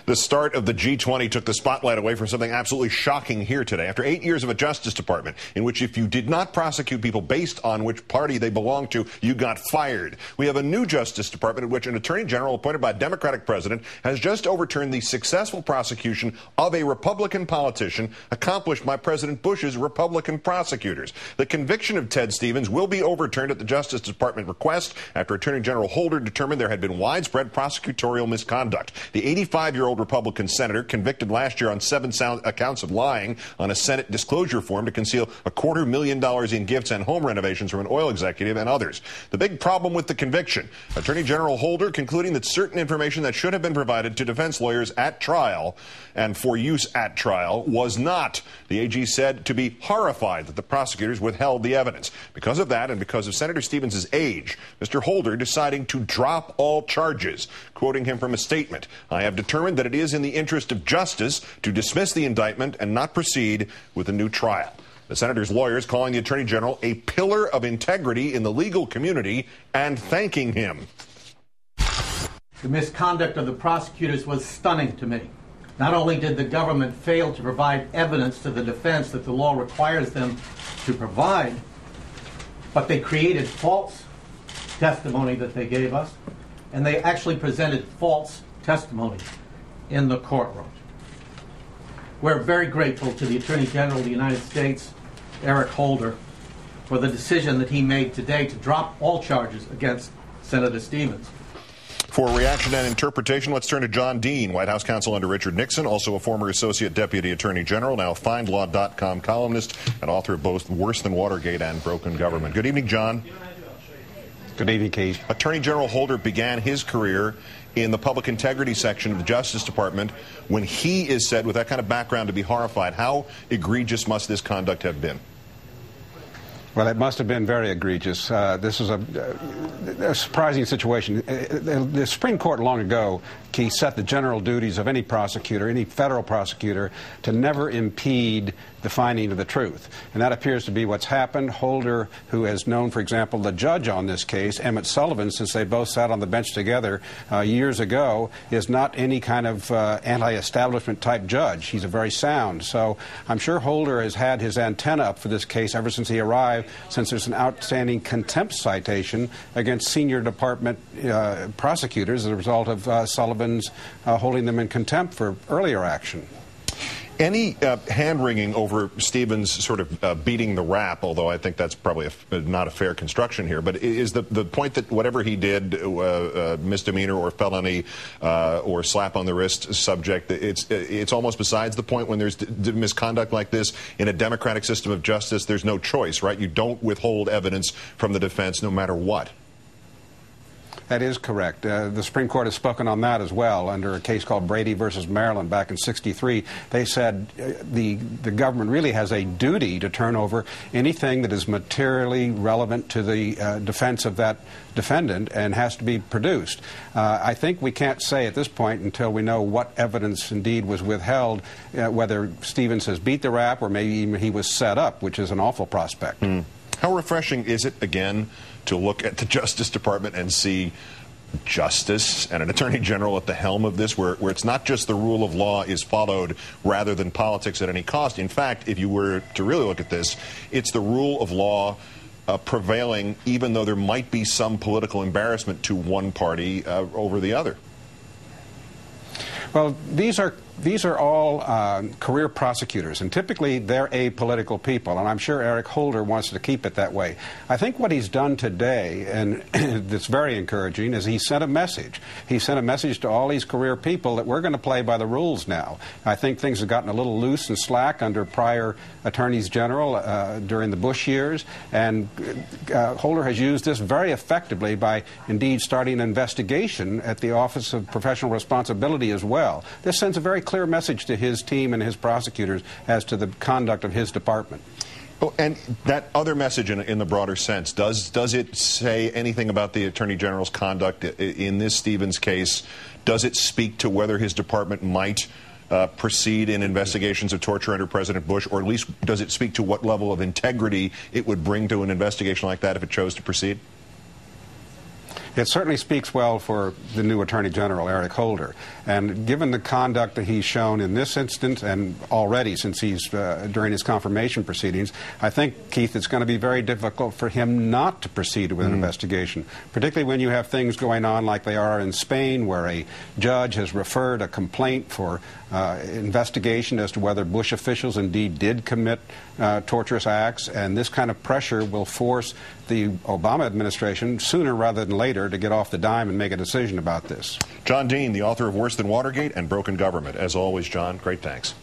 The start of the G20 took the spotlight away from something absolutely shocking here today. After 8 years of a Justice Department in which if you did not prosecute people based on which party they belonged to, you got fired. We have a new Justice Department in which an Attorney General appointed by a Democratic president has just overturned the successful prosecution of a Republican politician accomplished by President Bush's Republican prosecutors. The conviction of Ted Stevens will be overturned at the Justice Department request after Attorney General Holder determined there had been widespread prosecutorial misconduct. The 85-year-old Republican senator convicted last year on 7 accounts of lying on a Senate disclosure form to conceal $250,000 in gifts and home renovations from an oil executive and others. The big problem with the conviction, Attorney General Holder concluding that certain information that should have been provided to defense lawyers at trial and for use at trial was not. The AG said to be horrified that the prosecutors withheld the evidence. Because of that and because of Senator Stevens' age, Mr. Holder deciding to drop all charges. Quoting him from a statement, "I have determined that it is in the interest of justice to dismiss the indictment and not proceed with a new trial." The senator's lawyers calling the Attorney General a pillar of integrity in the legal community and thanking him. The misconduct of the prosecutors was stunning to me. Not only did the government fail to provide evidence to the defense that the law requires them to provide, but they created false testimony that they gave us, and they actually presented false testimony in the courtroom. We're very grateful to the Attorney General of the United States, Eric Holder, for the decision that he made today to drop all charges against Senator Stevens. For reaction and interpretation, let's turn to John Dean, White House counsel under Richard Nixon, also a former Associate Deputy Attorney General, now FindLaw.com columnist and author of both Worse Than Watergate and Broken Government. Good evening, John. Good evening, Keith. Attorney General Holder began his career in the public integrity section of the Justice Department. When he is said, with that kind of background, to be horrified, how egregious must this conduct have been? Well, it must have been very egregious. This is a surprising situation. The Supreme Court long ago, Keith, set the general duties of any prosecutor, any federal prosecutor, to never impede the finding of the truth. And that appears to be what's happened. Holder, who has known, for example, the judge on this case, Emmett Sullivan, since they both sat on the bench together years ago, is not any kind of anti-establishment type judge. He's a very sound. So I'm sure Holder has had his antenna up for this case ever since he arrived, since there's an outstanding contempt citation against senior department prosecutors as a result of Sullivan's holding them in contempt for earlier action. Any hand-wringing over Stevens sort of beating the rap, although I think that's probably not a fair construction here, but is the point that whatever he did, misdemeanor or felony or slap on the wrist subject, it's almost besides the point when there's misconduct like this in a democratic system of justice? There's no choice, right? You don't withhold evidence from the defense no matter what. That is correct. The Supreme Court has spoken on that as well under a case called Brady versus Maryland back in '63. They said the government really has a duty to turn over anything that is materially relevant to the defense of that defendant and has to be produced. I think we can't say at this point until we know what evidence indeed was withheld, whether Stevens has beat the rap or maybe even he was set up, which is an awful prospect. How refreshing is it, again, to look at the Justice Department and see justice and an Attorney General at the helm of this, where it's not just the rule of law is followed rather than politics at any cost. In fact, if you were to really look at this, it's the rule of law prevailing, even though there might be some political embarrassment to one party over the other. Well, these are all career prosecutors, and typically they're apolitical people, and I'm sure Eric Holder wants to keep it that way. I think what he's done today, and that's very encouraging, is he sent a message. He sent a message to all these career people that we're going to play by the rules now. I think things have gotten a little loose and slack under prior attorneys general during the Bush years, and Holder has used this very effectively by indeed starting an investigation at the Office of Professional Responsibility as well. This sends a very clear message to his team and his prosecutors as to the conduct of his department. Oh, and that other message in the broader sense, does it say anything about the Attorney General's conduct in this Stevens case? Does it speak to whether his department might proceed in investigations of torture under President Bush, or at least does it speak to what level of integrity it would bring to an investigation like that if it chose to proceed? It certainly speaks well for the new Attorney General, Eric Holder. And given the conduct that he's shown in this instance and already since he's during his confirmation proceedings, I think, Keith, it's going to be very difficult for him not to proceed with an investigation, particularly when you have things going on like they are in Spain, where a judge has referred a complaint for investigation as to whether Bush officials indeed did commit torturous acts, and this kind of pressure will force the Obama administration, sooner rather than later, to get off the dime and make a decision about this. John Dean, the author of Worse Than Watergate and Broken Government. As always, John, great thanks.